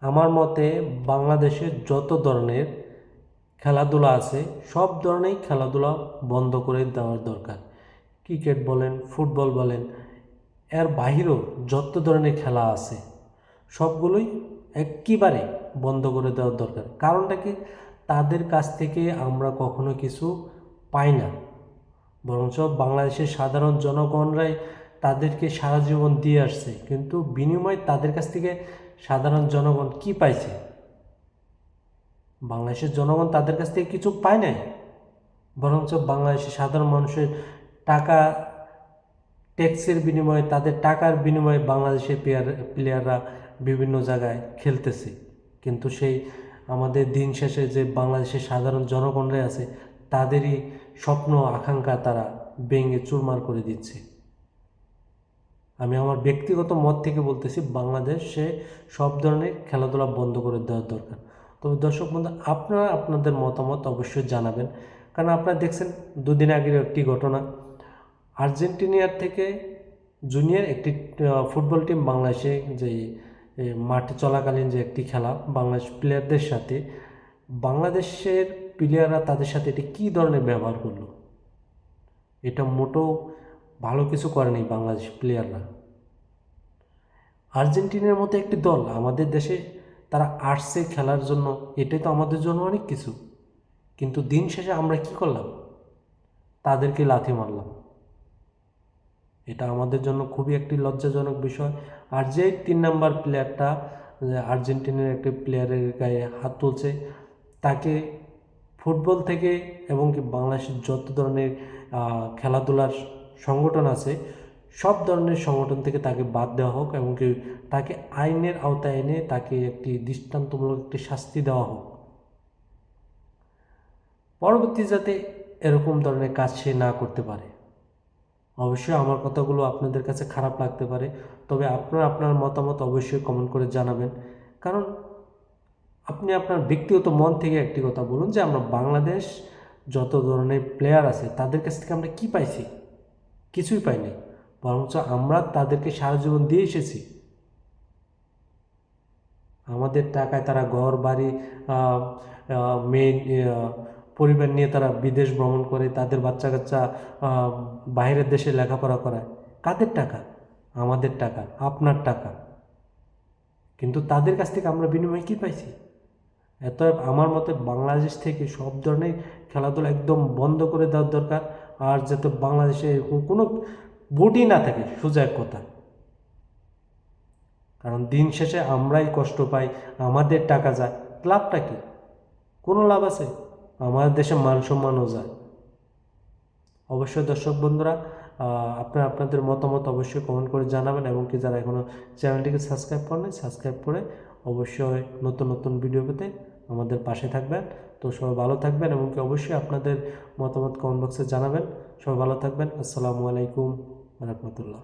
আমার মতে বাংলাদেশে যত ধরনের খেলাধুলা আছে সব ধরনেরই খেলাধুলা বন্ধ করে দেওয়ার দরকার। ক্রিকেট বলেন, ফুটবল বলেন, এর বাহিরেও যত ধরনের খেলা আছে সবগুলোই একেবারে বন্ধ করে দেওয়ার দরকার। কারণটা কি, তাদের কাছ থেকে আমরা কখনো কিছু পাই না, বরঞ্চ বাংলাদেশের সাধারণ জনগণরাই তাদেরকে সারা জীবন দিয়ে আসছে, কিন্তু বিনিময়ে তাদের কাছ থেকে সাধারণ জনগণ কি পাইছে? বাংলাদেশের জনগণ তাদের কাছ থেকে কিছু পায় নাই, বরঞ্চ বাংলাদেশের সাধারণ মানুষের টাকা, ট্যাক্সের বিনিময়ে, তাদের টাকার বিনিময়ে বাংলাদেশের প্লেয়াররা বিভিন্ন জায়গায় খেলতেছে। কিন্তু সেই আমাদের দিন শেষে যে বাংলাদেশের সাধারণ জনগণরাই আছে তাদেরই স্বপ্ন আকাঙ্ক্ষা তারা ভেঙে চুরমার করে দিচ্ছে। আমি আমার ব্যক্তিগত মত থেকে বলতেছি, বাংলাদেশে সব ধরনের খেলাধুলা বন্ধ করে দেওয়ার দরকার। তবে দর্শক বন্ধু, আপনারা আপনাদের মতামত অবশ্যই জানাবেন, কারণ আপনারা দেখছেন দুদিন আগের একটি ঘটনা, আর্জেন্টিনার থেকে জুনিয়র একটি ফুটবল টিম বাংলাদেশে যে মাঠে চলাকালীন যে একটি খেলা বাংলাদেশ প্লেয়ারদের সাথে, বাংলাদেশের প্লেয়াররা তাদের সাথে এটি কী ধরনের ব্যবহার করলো। এটা মোটেও ভালো কিছু করেনি বাংলাদেশ প্লেয়াররা। আর্জেন্টিনার মতো একটি দল আমাদের দেশে তারা আসছে খেলার জন্য, এটাই তো আমাদের জন্য অনেক কিছু, কিন্তু দিন শেষে আমরা কি করলাম? তাদেরকে লাথি মারলাম। এটা আমাদের জন্য খুবই একটি লজ্জাজনক বিষয়। আর যে 3 নাম্বার প্লেয়ারটা আর্জেন্টিনার একটি প্লেয়ারের গায়ে হাত তুলছে, তাকে ফুটবল থেকে এবং কি বাংলাদেশের যত ধরনের খেলাধুলার সংগঠন আছে সব ধরনের সংগঠন থেকে তাকে বাদ দেওয়া হোক, এবং কি তাকে আইনের আওতায় এনে তাকে একটি দৃষ্টান্তমূলক একটি শাস্তি দেওয়া হোক, পরবর্তী যাতে এরকম ধরনের কাজ সে না করতে পারে। অবশ্যই আমার কথাগুলো আপনাদের কাছে খারাপ লাগতে পারে, তবে আপনারা আপনার মতামত অবশ্যই কমেন্ট করে জানাবেন। কারণ আপনি আপনার ব্যক্তিগত মন থেকে একটি কথা বলুন যে আমরা বাংলাদেশ যত ধরনের প্লেয়ার আছে তাদের কাছ থেকে আমরা কি পাইছি? কিছুই পাইনি, বরঞ্চ আমরা তাদেরকে সারা জীবন দিয়ে এসেছি। আমাদের টাকায় তারা ঘর বাড়ি, মেয়ে, পরিবার নিয়ে তারা বিদেশ ভ্রমণ করে, তাদের বাচ্চা কাচ্চা বাইরের দেশে লেখাপড়া করায়। কাদের টাকা? আমাদের টাকা, আপনার টাকা। কিন্তু তাদের কাছ থেকে আমরা বিনিময়ে কী পাইছি? অতএব আমার মতে বাংলাদেশ থেকে সব ধরনের খেলাধুলা একদম বন্ধ করে দেওয়ার দরকার। আর যাতে বাংলাদেশে এরকম কোনো বোর্ডই না থাকে, সোজা এক কথা। কারণ দিন শেষে আমরাই কষ্ট পাই, আমাদের টাকা যায়, লাভটা কি? কোনো লাভ আছে? আমাদের দেশে মান সম্মানও যায়। অবশ্যই দর্শক বন্ধুরা, আপনারা আপনাদের মতামত অবশ্যই কমেন্ট করে জানাবেন, এবং কি যারা এখনও চ্যানেলটিকে সাবস্ক্রাইব করেন সাবস্ক্রাইব করে অবশ্যই নতুন নতুন ভিডিও পেতে আমাদের পাশে থাকবেন। তো সবাই ভালো থাকবেন, এবং কি অবশ্যই আপনাদের মতামত কমেন্ট বক্সে জানাবেন। সবাই ভালো থাকবেন। আসসালামু আলাইকুম ওয়া রাহমাতুল্লাহ।